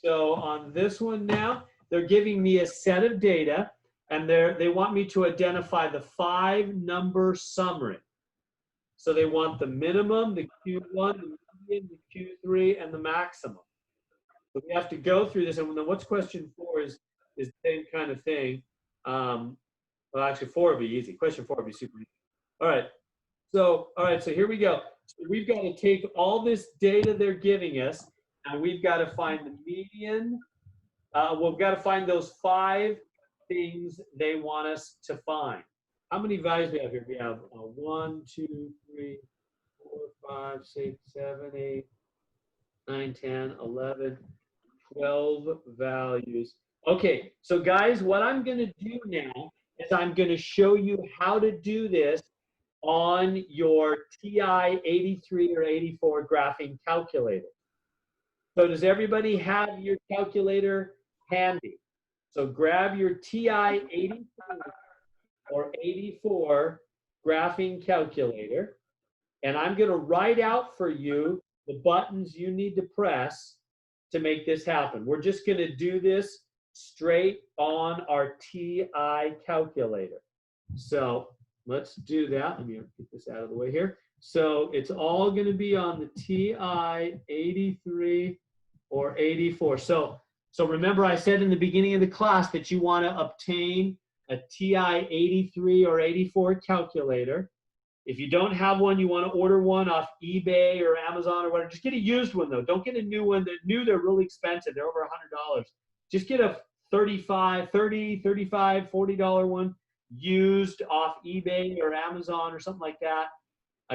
So on this one now, they're giving me a set of data, and they want me to identify the 5-number summary. So they want the minimum, the Q1, the median, the Q3, and the maximum. So we have to go through this. And then what's question 4 is the same kind of thing. Well, actually, 4 would be easy. Question 4 would be super easy. All right, so here we go. So we've got to take all this data they're giving us, and we've got to find the median. We've got to find those 5 things they want us to find. How many values do we have here? We have 1, 2, 3, 4, 5, 6, 7, 8, 9, 10, 11, 12 values. Okay, so guys, what I'm going to do now is I'm going to show you how to do this on your TI 83 or 84 graphing calculator. So does everybody have your calculator handy? So grab your TI 83 or 84 graphing calculator, and I'm going to write out for you the buttons you need to press to make this happen. We're just going to do this straight on our TI calculator. So let's do that. Let me get this out of the way here. So it's all going to be on the TI 83 or 84. So remember I said in the beginning of the class that you want to obtain a TI 83 or 84 calculator. If you don't have one, you want to order one off eBay or Amazon or whatever. Just get a used one though. Don't get a new one. They're really expensive. They're over $100. Just get a $35, $40 one used off eBay or Amazon or something like that.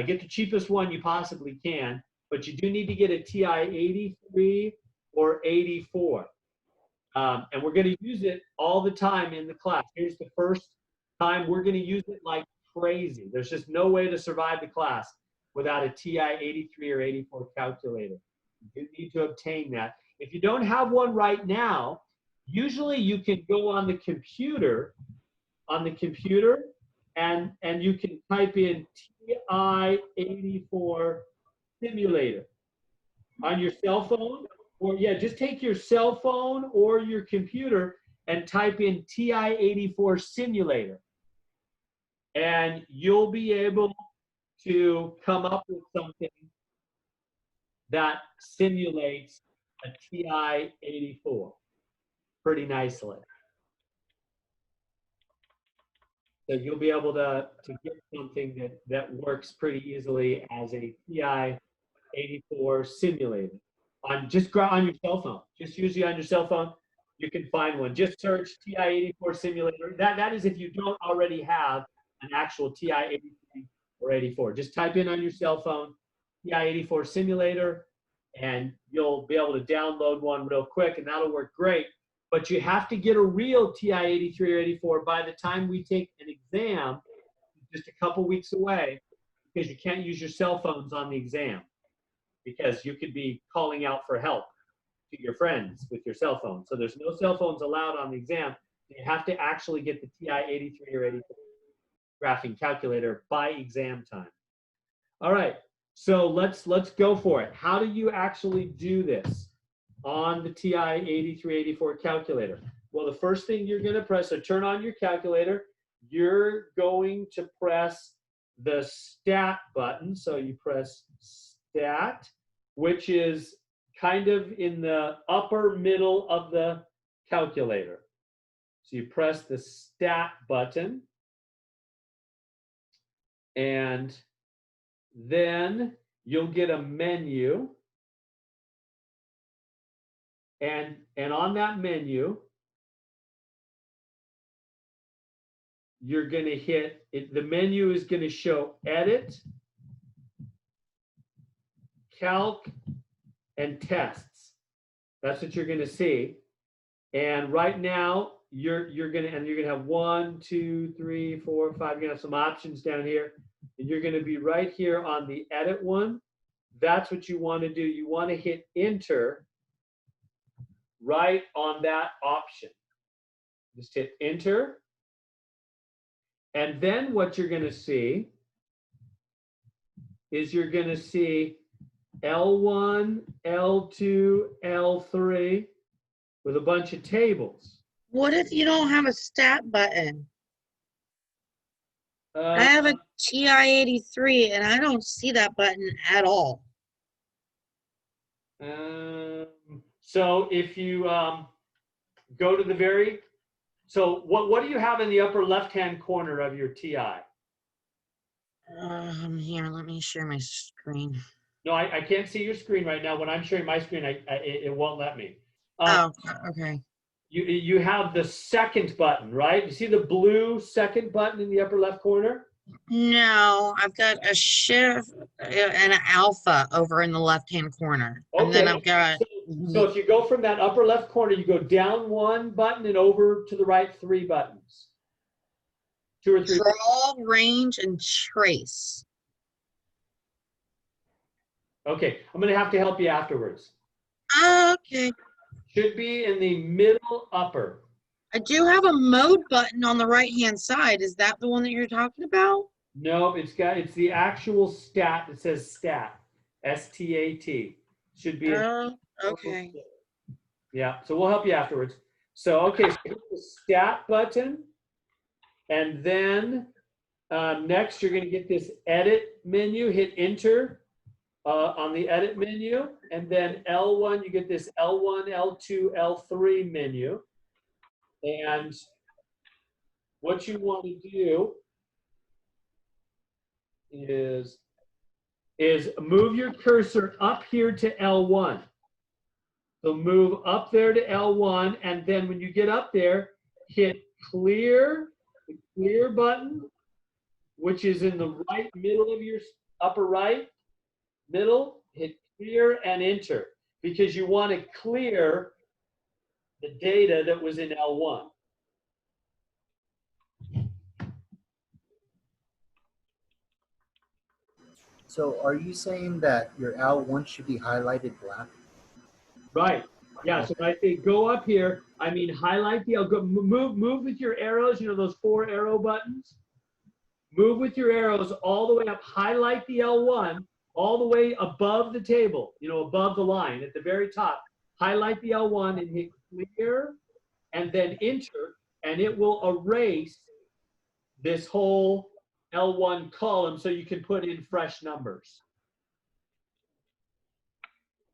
Get the cheapest one you possibly can, but you do need to get a TI 83 or 84. And we're going to use it all the time in the class. Here's the first time we're going to use it like crazy. There's just no way to survive the class without a TI 83 or 84 calculator. You need to obtain that. If you don't have one right now, usually you can go on the computer, and you can type in TI 84 simulator on your cell phone. Or yeah, just take your cell phone or your computer and type in TI 84 simulator. And you'll be able to come up with something that simulates a TI 84 pretty nicely. So you'll be able to get something that works pretty easily as a TI 84 simulator. Just on your cell phone. Just usually on your cell phone, you can find one. Just search TI 84 simulator. That is if you don't already have an actual TI 83 or 84. Just type in on your cell phone TI 84 simulator, and you'll be able to download one real quick, and that'll work great. But you have to get a real TI 83 or 84 by the time we take an exam, just a couple weeks away, because you can't use your cell phones on the exam, because you could be calling out for help to your friends with your cell phone. So there's no cell phones allowed on the exam. You have to actually get the TI 83 or 84 graphing calculator by exam time. All right, so let's go for it. How do you actually do this on the TI 83, 84 calculator? Well, the first thing you're going to press, so turn on your calculator. You're going to press the stat button. So you press stat, which is kind of in the upper middle of the calculator. So you press the stat button, and then you'll get a menu, and on that menu you're going to hit it. The menu is going to show edit, calc, and tests. That's what you're going to see. And right now you're going to have 1, 2, 3, 4, 5. You're going to have some options down here, and you're going to be right here on the edit one. That's what you want to do. You want to hit enter right on that option. Just hit enter. And then what you're going to see is you're going to see L1, L2, L3, with a bunch of tables. What if you don't have a stat button? I have a TI-83 and I don't see that button at all. So if you go to the very, so what do you have in the upper left-hand corner of your TI? Here, let me share my screen. No, I can't see your screen right now. When I'm sharing my screen, it won't let me. Oh, okay. You have the second button, right? You see the blue second button in the upper left corner? No, I've got a shift and an alpha over in the left-hand corner. And then Okay. I've got So if you go from that upper left corner, you go down one button and over to the right 3 buttons. 2 or 3. draw, range, and trace. Okay, I'm going to have to help you afterwards. Okay. Should be in the middle upper. I do have a mode button on the right-hand side. Is that the one that you're talking about? No, it's the actual stat. It says stat, S-T-A-T. Should be. Okay. Yeah, so we'll help you afterwards. So, okay, so hit the stat button, and then next you're going to get this edit menu. Hit enter on the edit menu, and then L1, you get this L1, L2, L3 menu. And what you want to do is move your cursor up here to L1. So move up there to L1, and then when you get up there, hit clear, the clear button, which is in the right middle of your upper right, middle, hit clear and enter, because you want to clear the data that was in L1. So are you saying that your L1 should be highlighted black? Right. Yeah. So I say go up here. I mean, highlight the move with your arrows. You know those 4 arrow buttons. Move with your arrows all the way up. Highlight the L1 all the way above the table. You know, above the line at the very top. Highlight the L1 and hit clear, and then enter, and it will erase this whole L1 column so you can put in fresh numbers.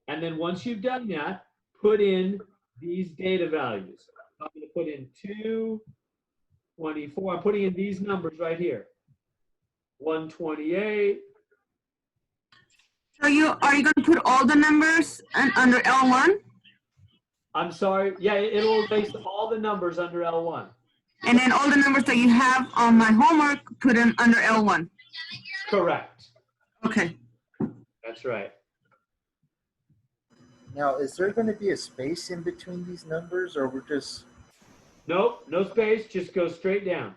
And then once you've done that, put in these data values. I'm going to put in 224. I'm putting in these numbers right here. 128. So are you going to put all the numbers under L1? I'm sorry. Yeah, it'll erase all the numbers under L1. And then all the numbers that you have on my homework, put in under L1. Correct. Okay. That's right. Now, is there going to be a space in between these numbers, or we're just... Nope, no space. Just go straight down.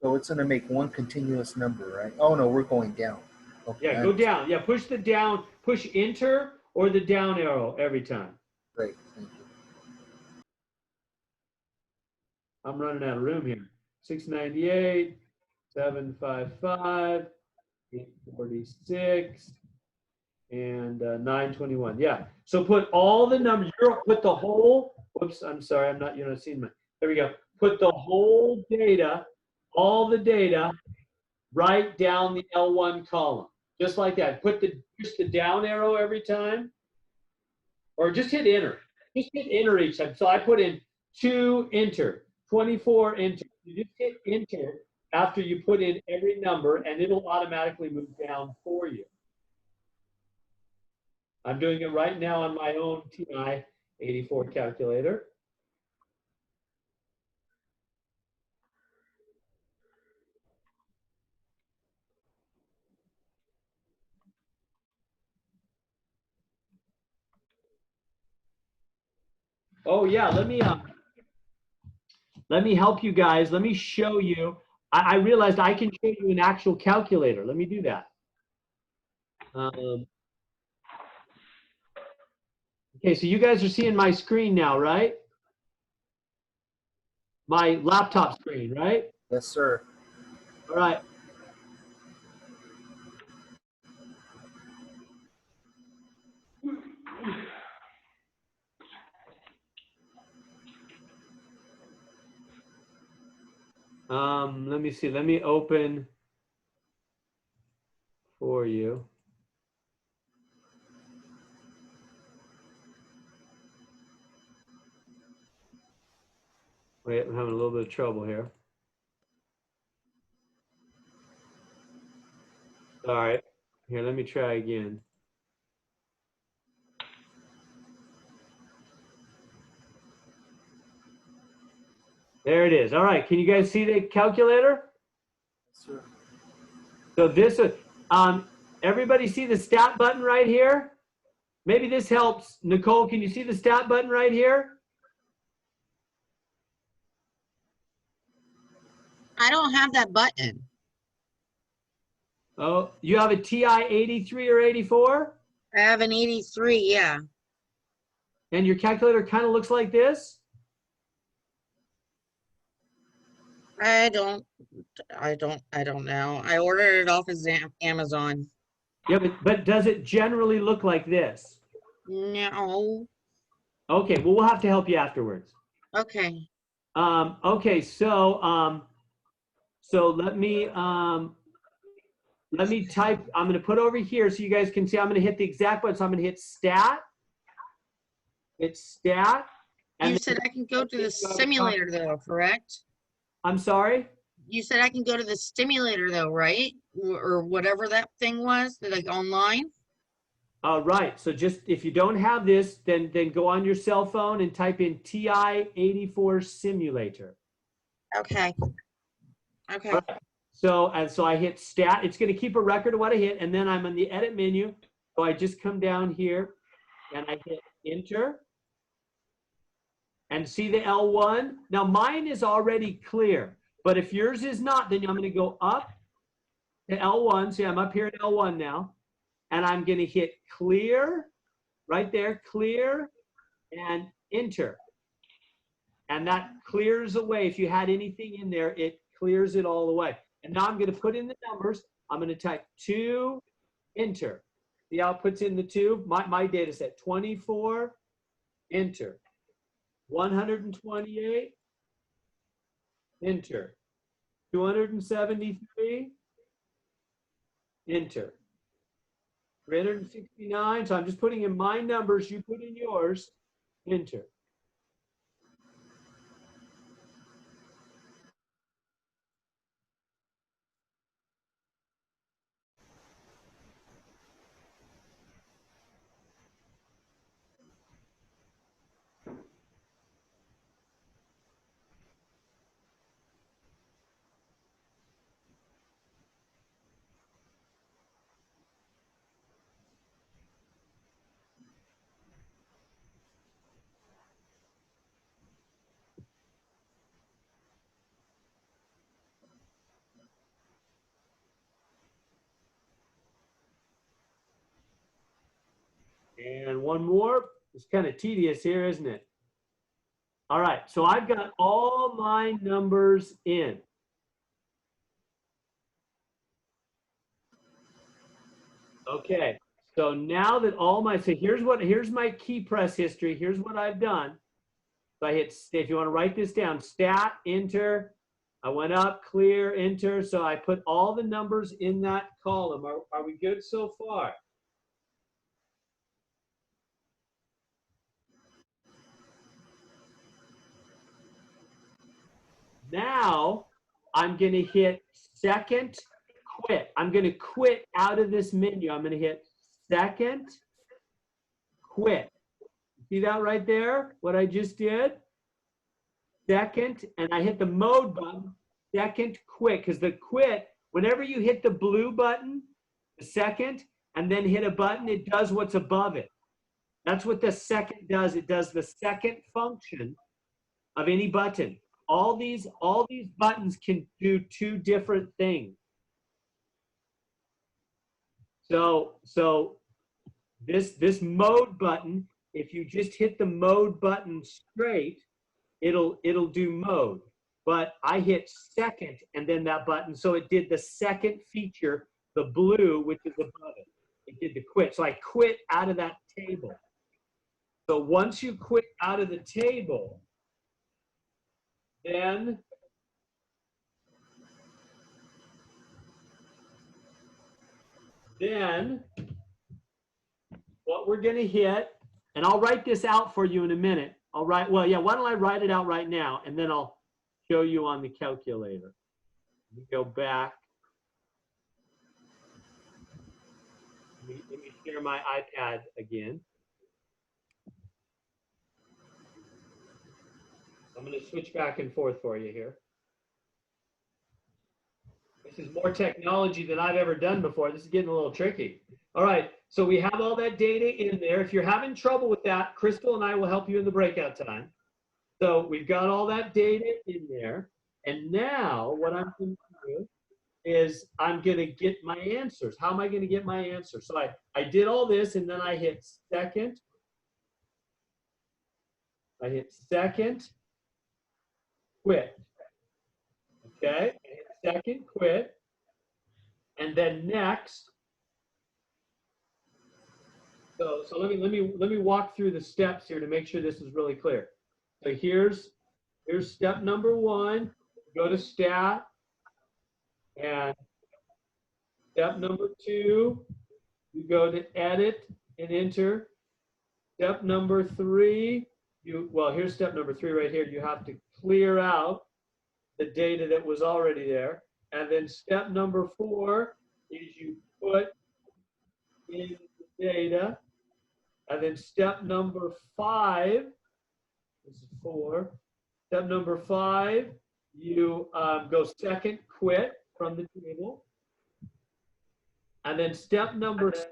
So it's going to make one continuous number, right? Oh, no, we're going down. Okay, Yeah, go down. Yeah, push the down, push enter or the down arrow every time. Great, thank you. I'm running out of room here. 698, 755, 846, and 921. Yeah. So put all the numbers. Put the whole. Whoops. I'm sorry. You're not seeing my. There we go. Put the whole data, all the data, right down the L1 column, just like that. Push the down arrow every time, or just hit enter. Just hit enter each time. So I put in 2 enter, 24 enter. You just hit enter after you put in every number, and it'll automatically move down for you. I'm doing it right now on my own TI-84 calculator. Oh yeah, let me help you guys. Let me show you. I realized I can show you an actual calculator. Let me do that. Okay, so you guys are seeing my screen now, right? My laptop screen, right? Yes, sir. All right. Let me see. Let me open for you. Wait, I'm having a little bit of trouble here. All right. Here, let me try again. There it is. All right. Can you guys see the calculator? Sure. So this, everybody see the stat button right here? Maybe this helps. Nicole, can you see the stat button right here? I don't have that button. Oh, you have a TI 83 or 84? I have an 83, yeah. And your calculator kind of looks like this? I don't know. I ordered it off of Amazon. Yeah, but does it generally look like this? No. Okay, well, we'll have to help you afterwards. Okay. Okay, so let me type. I'm going to put over here so you guys can see. I'm going to hit the exact button. So I'm going to hit stat. It's stat. And You said I can go to the simulator though, correct? I'm sorry? You said I can go to the simulator though, right? Or whatever that thing was, like online? Right. So just if you don't have this, then go on your cell phone and type in TI 84 simulator. Okay. Okay. All right. So I hit stat. It's going to keep a record of what I hit, and then I'm in the edit menu. So I just come down here and I hit enter. And see the L1? Now mine is already clear, but if yours is not, then I'm going to go up to L1. See, I'm up here at L1 now, and I'm going to hit clear, right there, clear, and enter. And that clears away. If you had anything in there, it clears it all away. And now I'm going to put in the numbers. I'm going to type 2, enter. The output's in the 2. My data set, 24, enter. 128, enter. 273, enter. 369, so I'm just putting in my numbers, you put in yours, enter. And one more. It's kind of tedious here, isn't it? All right, so I've got all my numbers in. Okay, so now that all my, so here's my key press history. Here's what I've done. So I hit, if you want to write this down, stat, enter. I went up, clear, enter. So I put all the numbers in that column. Are we good so far? Now I'm going to hit second quit. I'm going to quit out of this menu. I'm going to hit second quit. See that right there? What I just did? Second, and I hit the mode button, second quit, because the quit, whenever you hit the blue button, the second, and then hit a button, it does what's above it. That's what the second does. It does the second function of any button. All these buttons can do two different things. So this mode button, if you just hit the mode button straight, it'll do mode. But I hit second and then that button, so it did the second feature, the blue, which is above it. It did the quit. So I quit out of that table. So once you quit out of the table, then then what we're going to hit, and I'll write this out for you in a minute. Well, yeah, why don't I write it out right now, and then I'll show you on the calculator. Let me go back. Let me share my iPad again. I'm going to switch back and forth for you here. This is more technology than I've ever done before. This is getting a little tricky. All right, so we have all that data in there. If you're having trouble with that, Crystal and I will help you in the breakout time. So we've got all that data in there. And now what I'm going to do is I'm going to get my answers. How am I going to get my answers? So I did all this, and then I hit second. I hit second, quit. Okay, I hit second, quit. And then next. So let me walk through the steps here to make sure this is really clear. So here's step number 1. Go to stat, and step number 2, you go to edit and enter. Step number 3, here's step number 3 right here. You have to clear out the data that was already there. And then step number 4 is you put in the data. And then step number 5, this is 4. Step number 5, you go second, quit from the table. And then step number 6,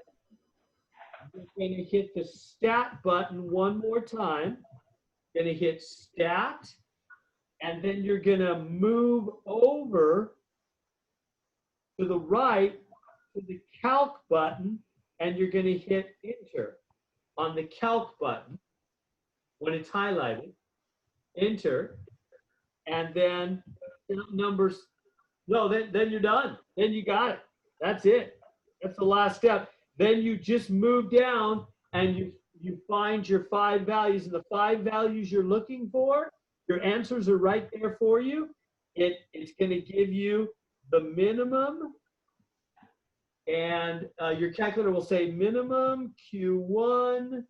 you're going to hit the stat button one more time. You're going to hit stat, and then you're going to move over to the right to the calc button, and you're going to hit enter on the calc button when it's highlighted. Enter, and then numbers. No, then you're done. Then you got it. That's it. That's the last step. Then you just move down and you find your 5 values, and the 5 values you're looking for, your answers are right there for you. It's going to give you the minimum, and your calculator will say minimum, Q1,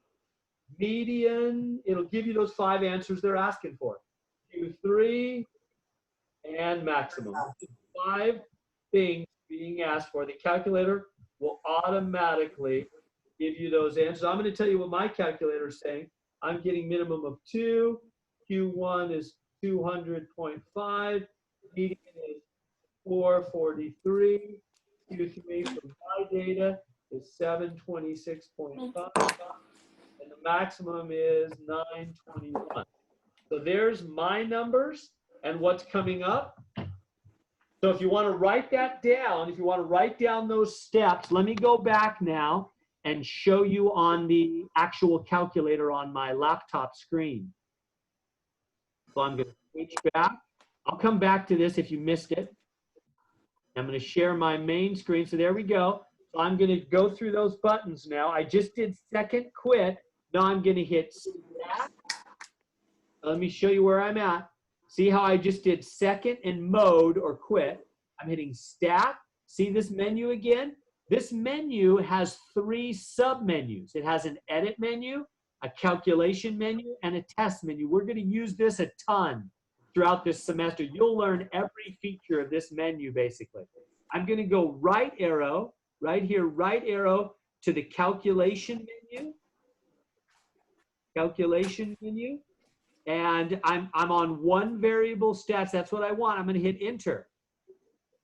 median. It'll give you those 5 answers they're asking for. Q3 and maximum. 5 things being asked for. The calculator will automatically give you those answers. I'm going to tell you what my calculator is saying. I'm getting minimum of 2. Q1 is 200.5. Median is 443. Q3 from my data is 726.5. And the maximum is 921. So there's my numbers and what's coming up. So if you want to write that down, if you want to write down those steps, let me go back now and show you on the actual calculator on my laptop screen. So I'm going to switch back. I'll come back to this if you missed it. I'm going to share my main screen. So there we go. So I'm going to go through those buttons now. I just did second, quit. Now I'm going to hit stat. Let me show you where I'm at. See how I just did second and mode or quit. I'm hitting stat. See this menu again? This menu has 3 sub-menus. It has an edit menu, a calculation menu, and a test menu. We're going to use this a ton throughout this semester. You'll learn every feature of this menu, basically. I'm going to go right arrow, right here, right arrow to the calculation menu. Calculation menu. And I'm on 1 variable stats. That's what I want. I'm going to hit enter.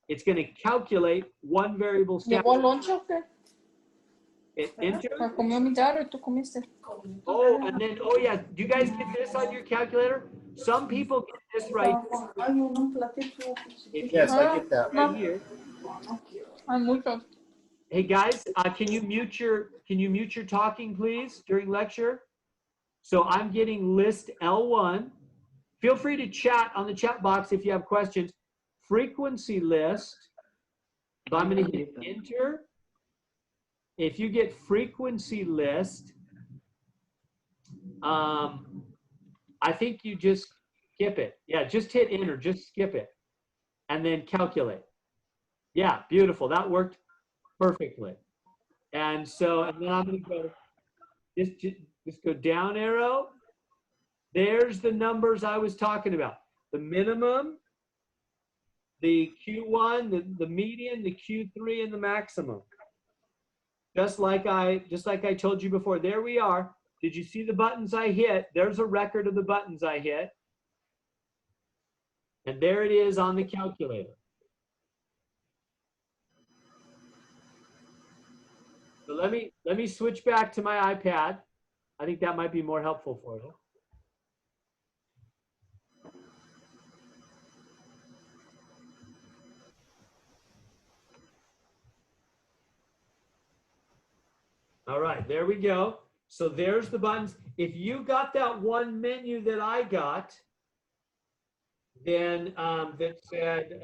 It's going to calculate 1 variable stats. ¿Llevó lunch o qué? Hit enter. Comió mi diario y tú comiste. Oh, and then, oh yeah, do you guys get this on your calculator? Some people get this right Yes, I get that. right here. Hay muchos. Hey guys, can you mute your talking, please, during lecture? So I'm getting list L1. Feel free to chat on the chat box if you have questions. Frequency list. So I'm going to hit enter. If you get frequency list, I think you just skip it. Yeah, just hit enter. Just skip it. And then calculate. Yeah, beautiful. That worked perfectly. And so, and then I'm going to go, just go down arrow. There's the numbers I was talking about. The minimum, the Q1, the median, the Q3, and the maximum. Just like I told you before, there we are. Did you see the buttons I hit? There's a record of the buttons I hit. And there it is on the calculator. So let me switch back to my iPad. I think that might be more helpful for you. All right, there we go. So there's the buttons. If you got that one menu that I got, then that said,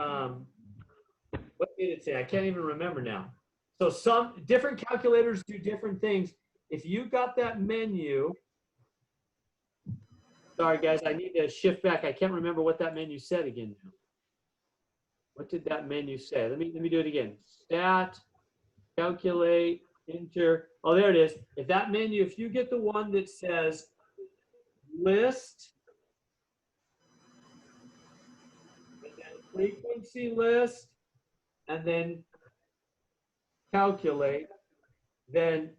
what did it say? I can't even remember now. So some different calculators do different things. If you got that menu, sorry guys, I need to shift back. I can't remember what that menu said again now. What did that menu say? Let me do it again. Stat, calculate, enter. Oh, there it is. If that menu, if you get the one that says list, and then frequency list, and then calculate, then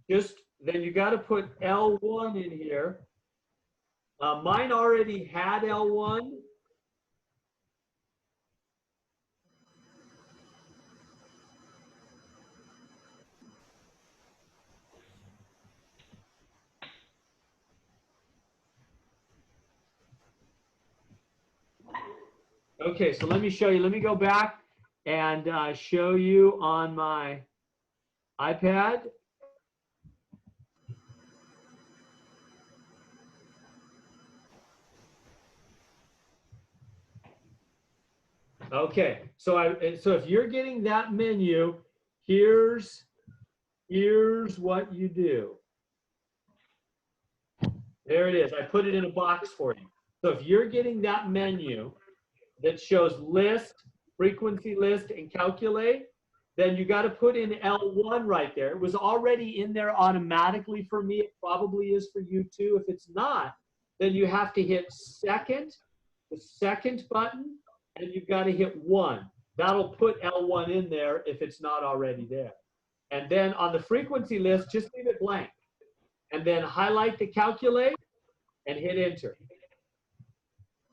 you got to put L1 in here. Mine already had L1. Okay, so let me show you. Let me go back and show you on my iPad. Okay, so if you're getting that menu, here's what you do. There it is. I put it in a box for you. So if you're getting that menu that shows list, frequency list, and calculate, then you got to put in L1 right there. It was already in there automatically for me. It probably is for you too. If it's not, then you have to hit the second button, and you've got to hit 1. That'll put L1 in there if it's not already there. And then on the frequency list, just leave it blank. And then highlight the calculate and hit enter.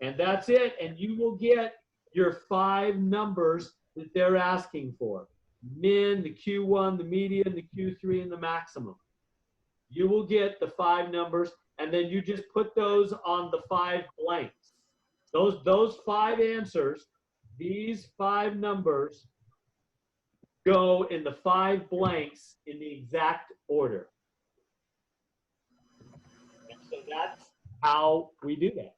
And that's it. And you will get your 5 numbers that they're asking for. Min, the Q1, the median, the Q3, and the maximum. You will get the 5 numbers, and then you just put those on the 5 blanks. Those 5 answers, these 5 numbers, go in the 5 blanks in the exact order. And so that's how we do that.